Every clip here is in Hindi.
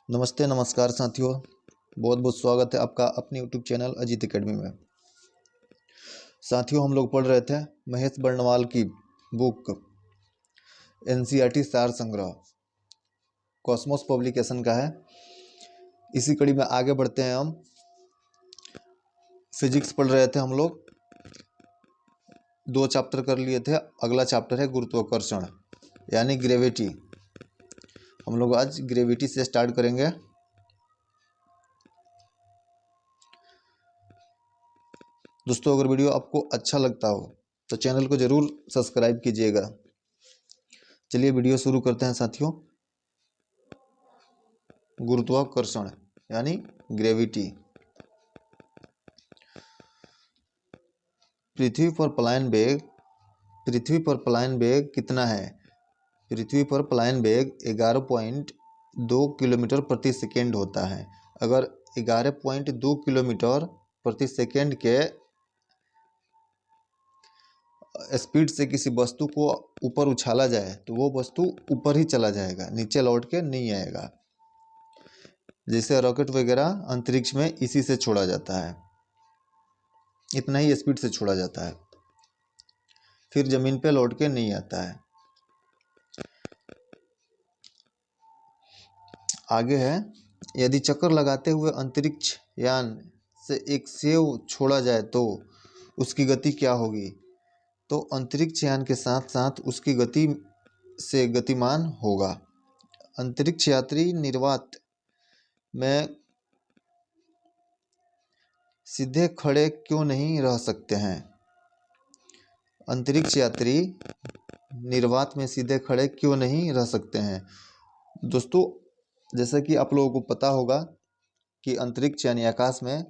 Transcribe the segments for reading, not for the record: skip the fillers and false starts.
नमस्ते नमस्कार साथियों, बहुत बहुत स्वागत है आपका अपने यूट्यूब चैनल अजीत एकेडमी में। साथियों, हम लोग पढ़ रहे थे महेश बर्णवाल की बुक एनसीईआरटी सार संग्रह, कॉस्मोस पब्लिकेशन का है। इसी कड़ी में आगे बढ़ते हैं। हम फिजिक्स पढ़ रहे थे, हम लोग 2 चैप्टर कर लिए थे। अगला चैप्टर है गुरुत्वाकर्षण यानी ग्रेविटी। हम लोग आज ग्रेविटी से स्टार्ट करेंगे। दोस्तों, अगर वीडियो आपको अच्छा लगता हो तो चैनल को जरूर सब्सक्राइब कीजिएगा। चलिए वीडियो शुरू करते हैं साथियों। गुरुत्वाकर्षण यानी ग्रेविटी। पृथ्वी पर पलायन वेग कितना है? पृथ्वी पर पलायन वेग 11.2 किलोमीटर प्रति सेकेंड होता है। अगर 11.2 किलोमीटर प्रति सेकेंड के स्पीड से किसी वस्तु को ऊपर उछाला जाए तो वो वस्तु ऊपर ही चला जाएगा, नीचे लौट के नहीं आएगा। जैसे रॉकेट वगैरह अंतरिक्ष में इसी से छोड़ा जाता है, इतना ही स्पीड से छोड़ा जाता है, फिर जमीन पे लौट के नहीं आता है। आगे है, यदि चक्कर लगाते हुए अंतरिक्ष यान से एक सेव छोड़ा जाए तो उसकी गति क्या होगी? तो अंतरिक्ष यान के साथ साथ उसकी गति से गतिमान होगा। अंतरिक्ष यात्री निर्वात में सीधे खड़े क्यों नहीं रह सकते हैं? अंतरिक्ष यात्री निर्वात में सीधे खड़े क्यों नहीं रह सकते हैं? दोस्तों, जैसा कि आप लोगों को पता होगा कि अंतरिक्ष यानी आकाश में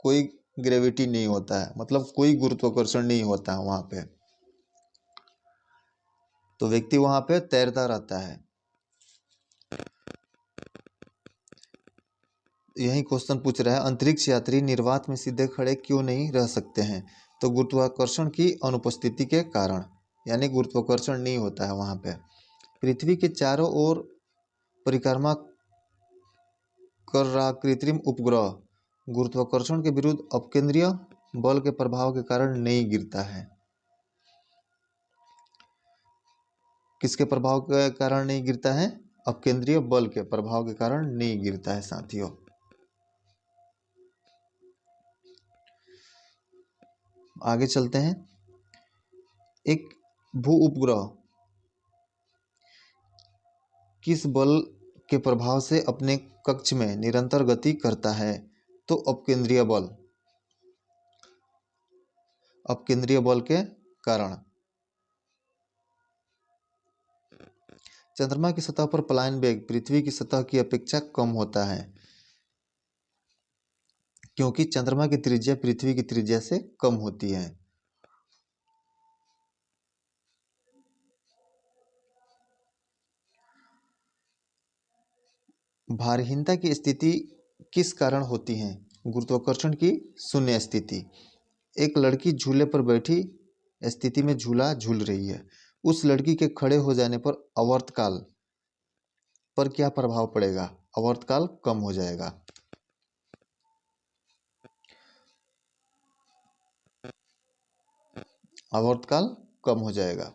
कोई ग्रेविटी नहीं होता है, मतलब कोई गुरुत्वाकर्षण नहीं होता है वहां पे, तो व्यक्ति वहां पे तैरता रहता है। यही क्वेश्चन पूछ रहा है, अंतरिक्ष यात्री निर्वात में सीधे खड़े क्यों नहीं रह सकते हैं? तो गुरुत्वाकर्षण की अनुपस्थिति के कारण, यानी गुरुत्वाकर्षण नहीं होता है वहां पे। पृथ्वी के चारों ओर परिक्रमा कर रहा कृत्रिम उपग्रह गुरुत्वाकर्षण के विरुद्ध अपकेंद्रीय बल के प्रभाव के कारण नहीं गिरता है। किसके प्रभाव के कारण नहीं गिरता है? अपकेंद्रीय बल के प्रभाव के कारण नहीं गिरता है साथियों। आगे चलते हैं। एक भू उपग्रह किस बल के प्रभाव से अपने कक्ष में निरंतर गति करता है? तो अपकेंद्रीय बल, अपकेंद्रीय बल के कारण। चंद्रमा की सतह पर पलायन वेग पृथ्वी की सतह की अपेक्षा कम होता है, क्योंकि चंद्रमा की त्रिज्या पृथ्वी की त्रिज्या से कम होती है। भारहीनता की स्थिति किस कारण होती है? गुरुत्वाकर्षण की शून्य स्थिति। एक लड़की झूले पर बैठी स्थिति में झूला झूल रही है। उस लड़की के खड़े हो जाने पर आवर्तकाल पर क्या प्रभाव पड़ेगा? आवर्तकाल कम हो जाएगा। आवर्तकाल कम हो जाएगा।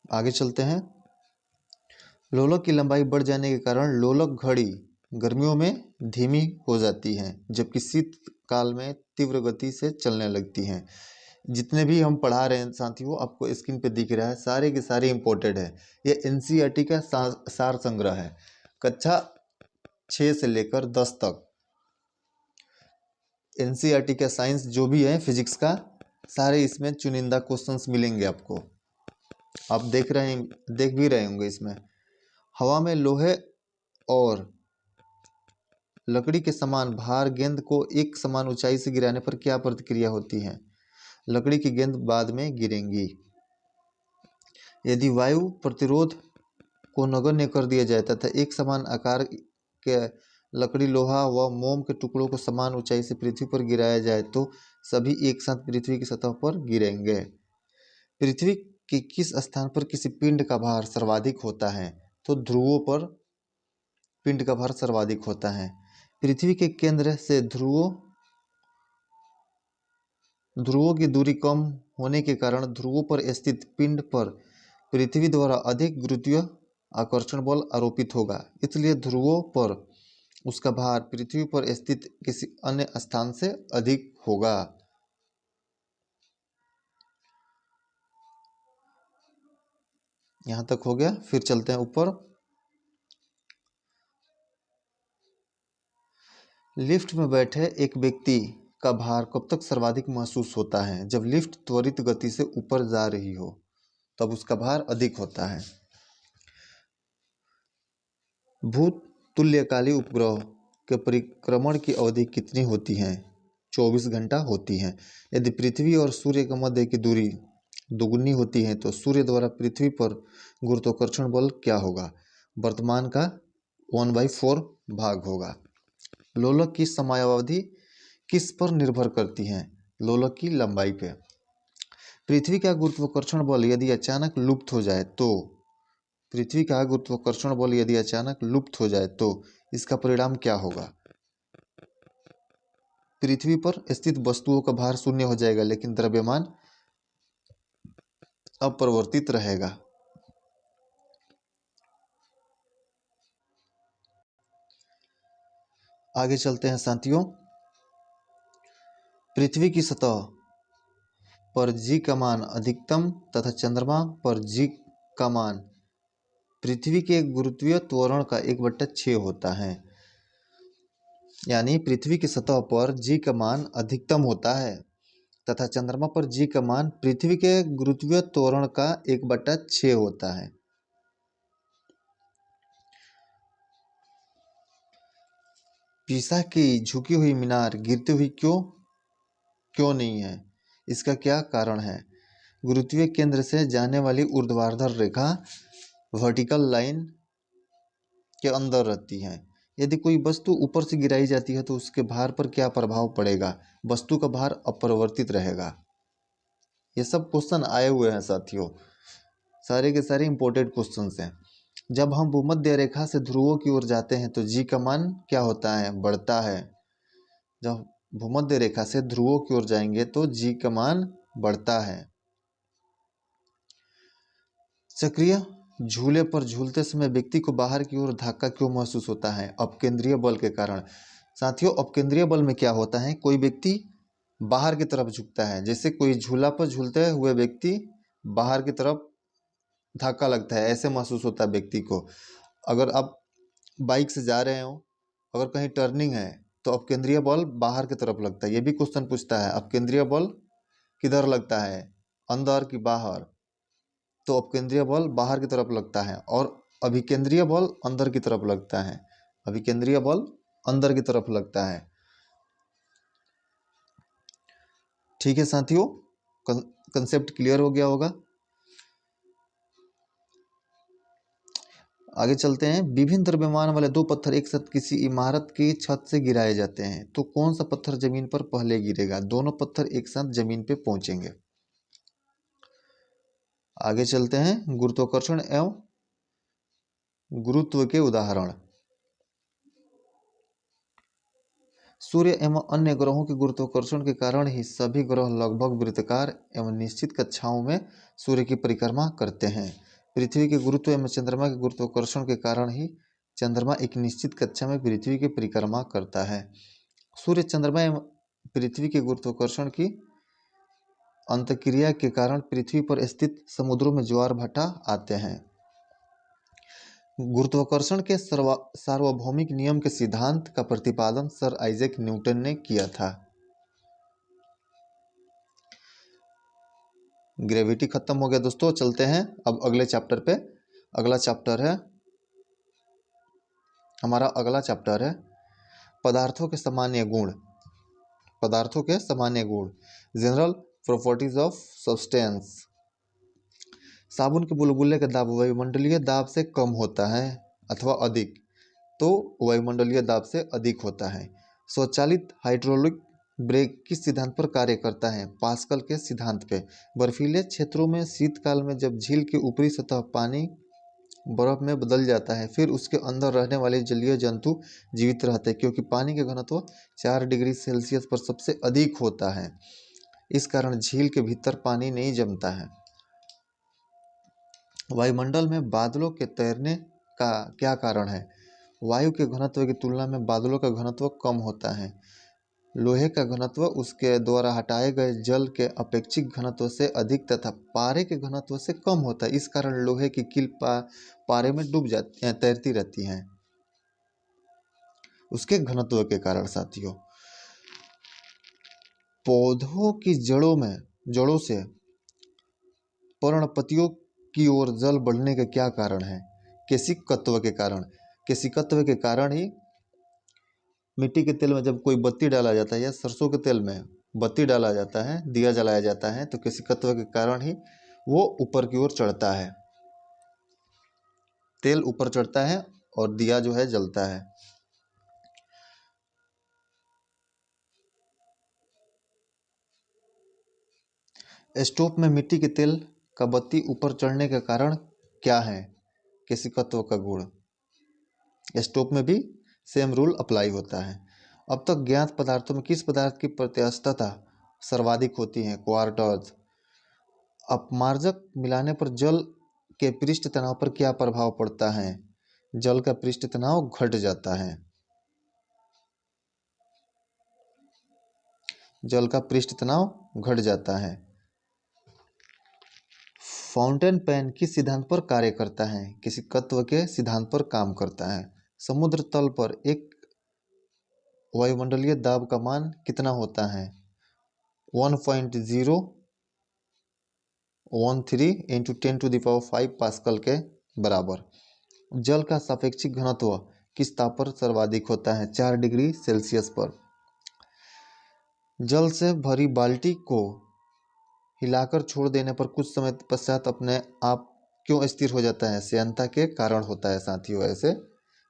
आगे चलते हैं। लोलक की लंबाई बढ़ जाने के कारण लोलक घड़ी गर्मियों में धीमी हो जाती है, जबकि शीत काल में तीव्र गति से चलने लगती हैं। जितने भी हम पढ़ा रहे हैं साथियों, आपको स्क्रीन पे दिख रहा है, सारे के सारे इंपॉर्टेंट है। ये एनसीईआरटी का सार संग्रह है, कक्षा 6 से लेकर 10 तक। एनसीईआरटी का साइंस जो भी है फिजिक्स का, सारे इसमें चुनिंदा क्वेश्चंस मिलेंगे आपको। आप देख भी रहे होंगे इसमें। हवा में लोहे और लकड़ी के समान भार गेंद को एक समान ऊंचाई से गिराने पर क्या प्रतिक्रिया होती है? लकड़ी की गेंद बाद में गिरेंगी। यदि वायु प्रतिरोध को नगण्य कर दिया जाए तथा एक समान आकार के लकड़ी, लोहा व मोम के टुकड़ों को समान ऊंचाई से पृथ्वी पर गिराया जाए तो सभी एक साथ पृथ्वी की सतह पर गिरेंगे। पृथ्वी कि किस स्थान पर किसी पिंड का भार सर्वाधिक होता है, तो ध्रुवों पर पिंड का भार सर्वाधिक होता है। पृथ्वी के केंद्र से ध्रुवों की दूरी कम होने के कारण ध्रुवों पर स्थित पिंड पर पृथ्वी द्वारा अधिक गुरुत्वीय आकर्षण बल आरोपित होगा, इसलिए ध्रुवों पर उसका भार पृथ्वी पर स्थित किसी अन्य स्थान से अधिक होगा। यहां तक हो गया। फिर चलते हैं ऊपर। लिफ्ट में बैठे एक व्यक्ति का भार कब तक सर्वाधिक महसूस होता है? जब लिफ्ट त्वरित गति से ऊपर जा रही हो तब उसका भार अधिक होता है। भूत तुल्यकाली उपग्रह के परिक्रमण की अवधि कितनी होती है? 24 घंटा होती है। यदि पृथ्वी और सूर्य के मध्य की दूरी दुगुनी होती है तो सूर्य द्वारा पृथ्वी पर गुरुत्वाकर्षण बल क्या होगा? वर्तमान का 1/4 भाग होगा। लोलक की समयावधि किस पर निर्भर करती है? लोलक की लंबाई पे। पृथ्वी का गुरुत्वाकर्षण बल यदि अचानक लुप्त हो जाए तो इसका परिणाम क्या होगा? पृथ्वी पर स्थित वस्तुओं का भार शून्य हो जाएगा, लेकिन द्रव्यमान अपरिवर्तित रहेगा। आगे चलते हैं साथियों। पृथ्वी की सतह पर जी का मान अधिकतम तथा चंद्रमा पर जी का मान पृथ्वी के गुरुत्वीय त्वरण का 1/6 होता है। यानी पृथ्वी की सतह पर जी का मान अधिकतम होता है तथा चंद्रमा पर जी का मान पृथ्वी के गुरुत्वीय त्वरण का 1/6 होता है। पीसा की झुकी हुई मीनार गिरती हुई क्यों नहीं है? इसका क्या कारण है? गुरुत्वीय केंद्र से जाने वाली ऊर्ध्वाधर रेखा वर्टिकल लाइन के अंदर रहती है। यदि कोई वस्तु ऊपर से गिराई जाती है तो उसके भार पर क्या प्रभाव पड़ेगा? वस्तु का भार अपरिवर्तित रहेगा। ये सब क्वेश्चन आए हुए हैं साथियों, सारे के सारे इंपॉर्टेंट क्वेश्चन हैं। जब हम भूमध्य रेखा से ध्रुवों की ओर जाते हैं तो जी का मान क्या होता है? बढ़ता है। जब भूमध्य रेखा से ध्रुवों की ओर जाएंगे तो जी का मान बढ़ता है। चक्रीय झूले पर झूलते समय व्यक्ति को बाहर की ओर धक्का क्यों महसूस होता है? अपकेंद्रीय बल के कारण। साथियों, अपकेंद्रीय बल में क्या होता है? कोई व्यक्ति बाहर की तरफ झुकता है, जैसे कोई झूला पर झूलते हुए व्यक्ति बाहर की तरफ धक्का लगता है, ऐसे महसूस होता है व्यक्ति को। अगर आप बाइक से जा रहे हो, अगर कहीं टर्निंग है तो अपकेंद्रीय बल बाहर की तरफ लगता है। ये भी क्वेश्चन पूछता है, अपकेंद्रीय बल किधर लगता है, अंदर की बाहर? तो अपकेंद्रीय बल बाहर की तरफ लगता है और अभिकेंद्रीय बल अंदर की तरफ लगता है। अभिकेंद्रीय बल अंदर की तरफ लगता है। ठीक है साथियों, कंसेप्ट क्लियर हो गया होगा। आगे चलते हैं। विभिन्न द्रव्यमान वाले दो पत्थर एक साथ किसी इमारत की छत से गिराए जाते हैं तो कौन सा पत्थर जमीन पर पहले गिरेगा? दोनों पत्थर एक साथ जमीन पे पहुंचेंगे। आगे चलते हैं। गुरुत्वाकर्षण एवं गुरुत्व के उदाहरण। सूर्य एवं अन्य ग्रहों के गुरुत्वाकर्षण के कारण ही सभी ग्रह लगभग वृत्ताकार एवं निश्चित कक्षाओं में सूर्य की परिक्रमा करते हैं। पृथ्वी के गुरुत्व एवं चंद्रमा के गुरुत्वाकर्षण के कारण ही चंद्रमा एक निश्चित कक्षा में पृथ्वी की परिक्रमा करता है। सूर्य, चंद्रमा एवं पृथ्वी के गुरुत्वाकर्षण की अंतःक्रिया के कारण पृथ्वी पर स्थित समुद्रों में ज्वार भाटा आते हैं। गुरुत्वाकर्षण के सार्वभौमिक नियम के सिद्धांत का प्रतिपादन सर आइजैक न्यूटन ने किया था। ग्रेविटी खत्म हो गया दोस्तों। चलते हैं अब अगले चैप्टर पे। अगला चैप्टर है हमारा अगला चैप्टर है पदार्थों के सामान्य गुण। पदार्थों के सामान्य गुण, जनरल प्रॉपर्टीज ऑफ सब्सटेंस। साबुन के बुलबुले का दाब वायुमंडलीय दाब से कम होता है अथवा अधिक, तो वायुमंडलीय दाब से अधिक होता है। स्वचालित हाइड्रोलिक ब्रेग किस सिद्धांत पर कार्य करता है? पास्कल के सिद्धांत पे। बर्फीले क्षेत्रों में शीतकाल में जब झील की ऊपरी सतह पानी बर्फ में बदल जाता है, फिर उसके अंदर रहने वाले जलीय जंतु जीवित रहते हैं, क्योंकि पानी का घनत्व 4 डिग्री सेल्सियस पर सबसे अधिक होता है। इस कारण झील के भीतर पानी नहीं जमता है। वायुमंडल में बादलों के तैरने का क्या कारण है? वायु के घनत्व की तुलना में बादलों का घनत्व कम होता है। लोहे का घनत्व उसके द्वारा हटाए गए जल के अपेक्षित घनत्व से अधिक तथा पारे के घनत्व से कम होता है। इस कारण लोहे की कील पारे में डूब जाती तैरती रहती हैं, उसके घनत्व के कारण। साथियों, पौधों की जड़ों से पर्णपतियों की ओर जल बढ़ने का क्या कारण है? केशिकत्व के कारण। केशिकत्व के कारण ही मिट्टी के तेल में जब कोई बत्ती डाला जाता है या सरसों के तेल में बत्ती डाला जाता है, दिया जलाया जाता है, तो केशिकत्व के कारण ही वो ऊपर की ओर चढ़ता है, तेल ऊपर चढ़ता है और दिया जो है जलता है। स्टोव में मिट्टी के तेल का बत्ती ऊपर चढ़ने का कारण क्या है? केशिकत्व का गुण। स्टोव में भी सेम रूल अप्लाई होता है। अब तक ज्ञात पदार्थों में किस पदार्थ की प्रत्यास्थता सर्वाधिक होती है? क्वार्ट्ज। अपमार्जक मिलाने पर जल के पृष्ठ तनाव पर क्या प्रभाव पड़ता है? जल का पृष्ठ तनाव घट जाता है। जल का पृष्ठ तनाव घट जाता है। फाउंटेन पेन किस सिद्धांत पर कार्य करता है? केशिकत्व के सिद्धांत पर काम करता है। समुद्र तल पर एक वायुमंडलीय दाब का मान कितना होता है? 1.013 इंटू 10⁵ पास्कल के बराबर। जल का सापेक्षिक घनत्व किस ताप पर सर्वाधिक होता है? 4 डिग्री सेल्सियस पर। जल से भरी बाल्टी को हिलाकर छोड़ देने पर कुछ समय पश्चात अपने आप क्यों स्थिर हो जाता है? श्यानता के कारण होता है साथियों, ऐसे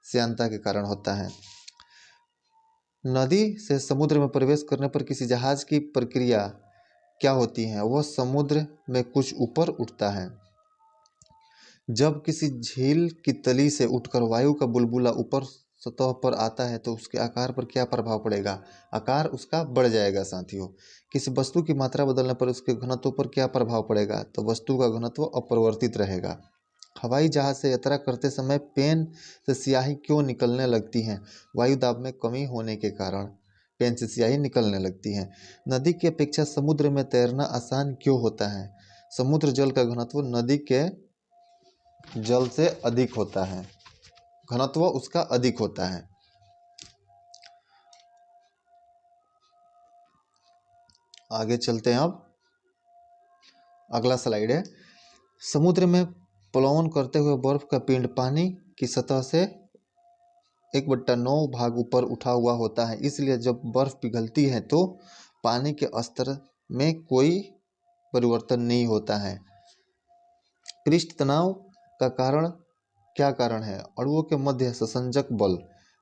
श्यानता के कारण होता है। नदी से समुद्र में प्रवेश करने पर किसी जहाज की प्रक्रिया क्या होती है? वह समुद्र में कुछ ऊपर उठता है। जब किसी झील की तली से उठकर वायु का बुलबुला ऊपर सतह पर आता है तो उसके आकार पर क्या प्रभाव पड़ेगा? आकार उसका बढ़ जाएगा साथियों। किसी वस्तु की मात्रा बदलने पर उसके घनत्व पर क्या प्रभाव पड़ेगा? तो वस्तु का घनत्व अपरिवर्तित रहेगा। हवाई जहाज से यात्रा करते समय पेन से स्याही क्यों निकलने लगती है? वायु दाब में कमी होने के कारण पेन से स्याही निकलने लगती है। नदी की अपेक्षा समुद्र में तैरना आसान क्यों होता है? समुद्र जल का घनत्व नदी के जल से अधिक होता है, घनत्व उसका अधिक होता है। आगे चलते हैं। अब अगला स्लाइड है। समुद्र में प्लावन करते हुए बर्फ का पिंड पानी की सतह से 1/9 भाग ऊपर उठा हुआ होता है, इसलिए जब बर्फ पिघलती है तो पानी के स्तर में कोई परिवर्तन नहीं होता है। पृष्ठ तनाव का क्या कारण है? अणुओं के मध्य संसंजक बल।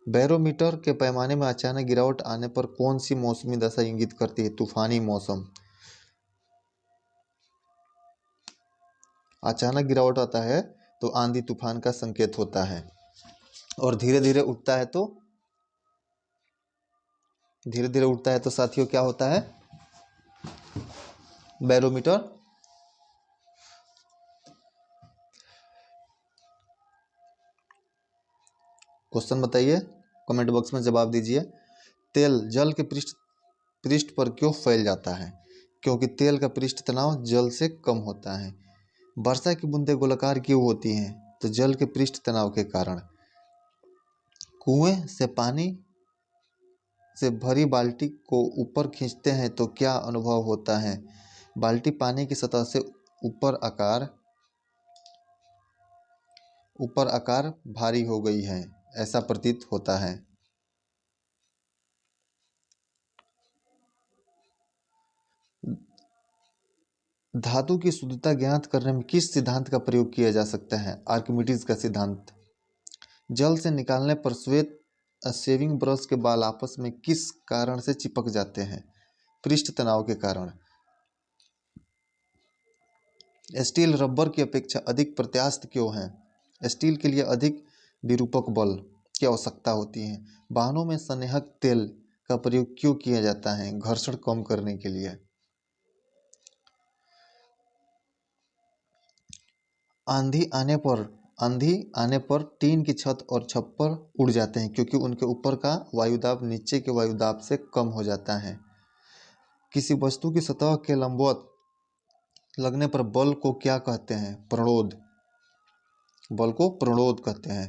बैरोमीटर के पैमाने में अचानक गिरावट आने पर कौन सी मौसमी दशा इंगित करती है? तूफानी मौसम। अचानक गिरावट आता है तो आंधी तूफान का संकेत होता है, और धीरे धीरे उठता है तो साथियों क्या होता है? बैरोमीटर। क्वेश्चन बताइए, कमेंट बॉक्स में जवाब दीजिए। तेल जल के पृष्ठ पर क्यों फैल जाता है? क्योंकि तेल का पृष्ठ तनाव जल से कम होता है। वर्षा की बूंदें गोलाकार क्यों होती हैं? तो जल के पृष्ठ तनाव के कारण। कुएं से पानी से भरी बाल्टी को ऊपर खींचते हैं तो क्या अनुभव होता है? बाल्टी पानी की सतह से ऊपर आकार भारी हो गई है, ऐसा प्रतीत होता है। धातु की शुद्धता ज्ञात करने में किस सिद्धांत का प्रयोग किया जा सकता है? आर्किमिडीज का सिद्धांत। जल से निकालने पर श्वेत शेविंग ब्रश के बाल आपस में किस कारण से चिपक जाते हैं? पृष्ठ तनाव के कारण। स्टील रबर की अपेक्षा अधिक प्रत्यास्थ क्यों है? स्टील के लिए अधिक विरूपक बल की आवश्यकता होती है। वाहनों में संनेहक तेल का प्रयोग क्यों किया जाता है? घर्षण कम करने के लिए। आंधी आने पर टीन की छत और छप्पर उड़ जाते हैं क्योंकि उनके ऊपर का वायुदाब नीचे के वायुदाब से कम हो जाता है। किसी वस्तु की सतह के लंबवत लगने पर बल को क्या कहते हैं? प्रणोद। बल को प्रणोद कहते हैं।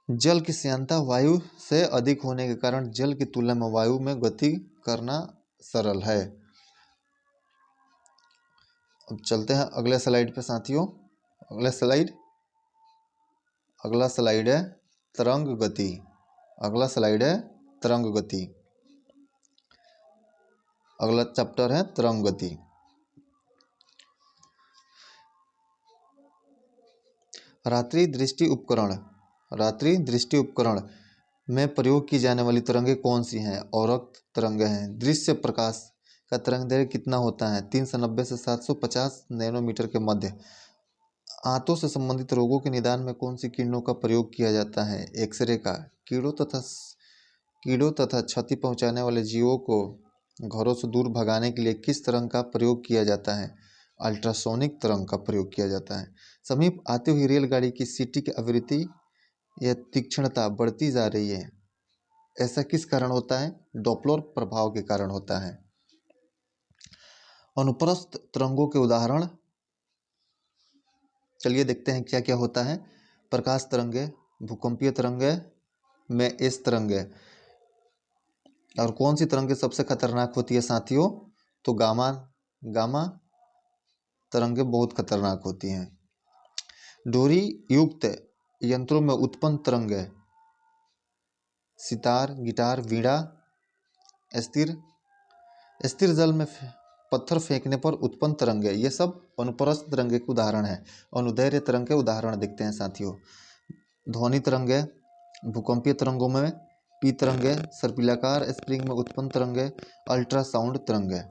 जल की श्यानता वायु से अधिक होने के कारण जल की तुलना में वायु में गति करना सरल है। अब चलते हैं अगले स्लाइड पे साथियों। अगला स्लाइड है तरंग गति। अगला चैप्टर है तरंग गति। रात्रि दृष्टि उपकरण में प्रयोग की जाने वाली तरंगें कौन सी हैं? अवरक्त तरंगें हैं। दृश्य प्रकाश का तरंगदैर्घ्य कितना होता है? 390 से 750 नैनोमीटर के मध्य। आंतों से संबंधित रोगों के निदान में कौन सी किरणों का प्रयोग किया जाता है? एक्सरे का। कीड़ों तथा क्षति पहुंचाने वाले जीवों को घरों से दूर भगाने के लिए किस तरंग का प्रयोग किया जाता है? अल्ट्रासोनिक तरंग का प्रयोग किया जाता है। समीप आती हुई रेलगाड़ी की सीटी की आवृत्ति या तीक्ष्णता बढ़ती जा रही है, ऐसा किस कारण होता है? डॉप्लर प्रभाव के कारण होता है। अनुप्रस्थ तरंगों के उदाहरण चलिए देखते हैं क्या क्या होता है। प्रकाश तरंगे, भूकंपीय तरंगे, में इस तरंगे। और कौन सी तरंगे सबसे खतरनाक होती है साथियों? तो गामा तरंगे बहुत खतरनाक होती हैं। डोरी युक्त यंत्रों में उत्पन्न तरंगे, सितार, गिटार, वीणा। स्थिर जल में पत्थर फेंकने पर उत्पन्न तरंगे, ये सब अनुप्रस्थ तरंगे के उदाहरण हैं। अनुदैर्घ्य तरंग के उदाहरण देखते हैं साथियों। ध्वनि तरंगे, भूकंपीय तरंगों में पी तरंगे, सर्पिलाकार स्प्रिंग में उत्पन्न तरंगे, अल्ट्रासाउंड तरंगे।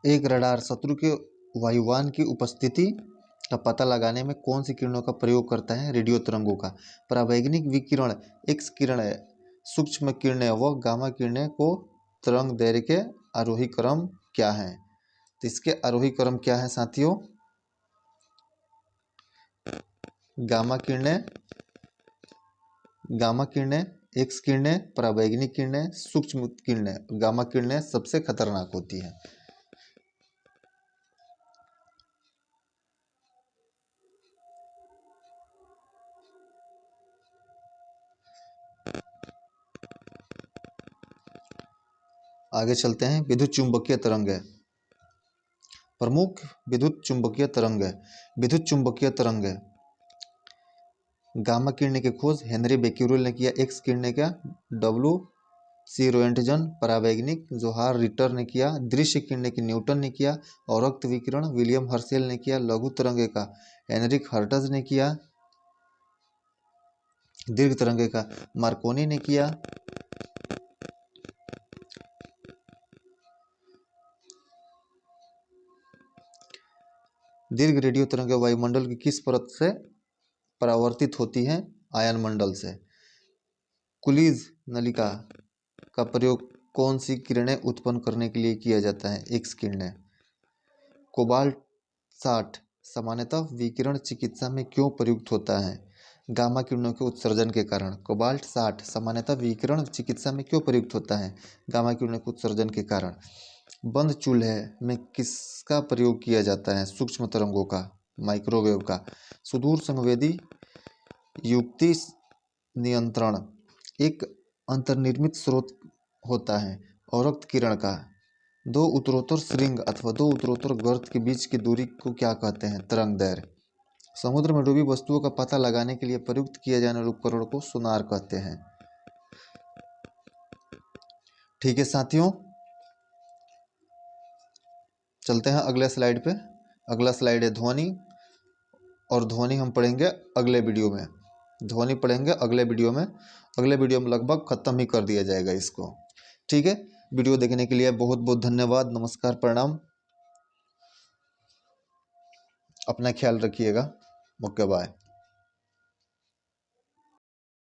एक रडार शत्रु के वायुयान की उपस्थिति का पता लगाने में कौन सी किरणों का प्रयोग करता है? रेडियो तरंगों का। परावैंगिक विकिरण, एक्स किरणें, सूक्ष्म किरणें व गामा किरणें को तरंग दैर्घ्य के आरोही क्रम क्या है? तो इसके आरोही क्रम क्या है साथियों? गामा किरणें, एक्स किरणें, परावैंगिक किरणें, सूक्ष्म किरणें। गामा किरणें सबसे खतरनाक होती है। आगे चलते हैं। विद्युत चुंबकीय तरंगे। प्रमुख विद्युत चुंबकीय तरंगे। गामा किरणें की खोज हेनरी बेक्यूरेल ने किया। एक्स किरणें का W.C. रोएंटजन। परावैंगिक जोहार रिटर ने किया। दृश्य किरणें की न्यूटन ने किया। अवरक्त विकिरण विलियम हर्शेल ने किया। लघु तरंगे का हेनरिक हर्ट्ज ने किया। दीर्घ तरंगे का मार्कोनी ने किया। दीर्घ रेडियो तरंगे वायुमंडल की किस परत से परावर्तित होती हैं? आयन मंडल से। कुलीज नलिका का प्रयोग कौन सी किरणें उत्पन्न करने के लिए किया जाता है? एक्स किरणें। कोबाल्ट 60 सामान्यतः विकिरण चिकित्सा में क्यों प्रयुक्त होता है? गामा किरणों के उत्सर्जन के कारण। कोबाल्ट 60 सामान्यतः विकिरण चिकित्सा में क्यों प्रयुक्त होता है? गामा किरणों के उत्सर्जन के कारण। बंद चूल्हे में किसका प्रयोग किया जाता है? सूक्ष्म तरंगों का, माइक्रोवेव का। सुदूर संवेदी युक्ति नियंत्रण एक अंतर्निर्मित स्रोत होता है अवरक्त किरण का। दो उत्तरोत्तर श्रृंग अथवा दो उत्तरोत्तर गर्त के बीच की दूरी को क्या कहते हैं? तरंग दैर्घ्य। समुद्र में डूबी वस्तुओं का पता लगाने के लिए प्रयुक्त किए जाने वाले उपकरण को सोनार कहते हैं। ठीक है साथियों, चलते हैं अगले स्लाइड पे। अगला स्लाइड है ध्वनि, और ध्वनि हम पढ़ेंगे अगले वीडियो में। ध्वनि पढ़ेंगे अगले वीडियो में। अगले वीडियो में लगभग खत्म ही कर दिया जाएगा इसको। ठीक है, वीडियो देखने के लिए बहुत बहुत धन्यवाद। नमस्कार, प्रणाम। अपना ख्याल रखिएगा। Okay, bye.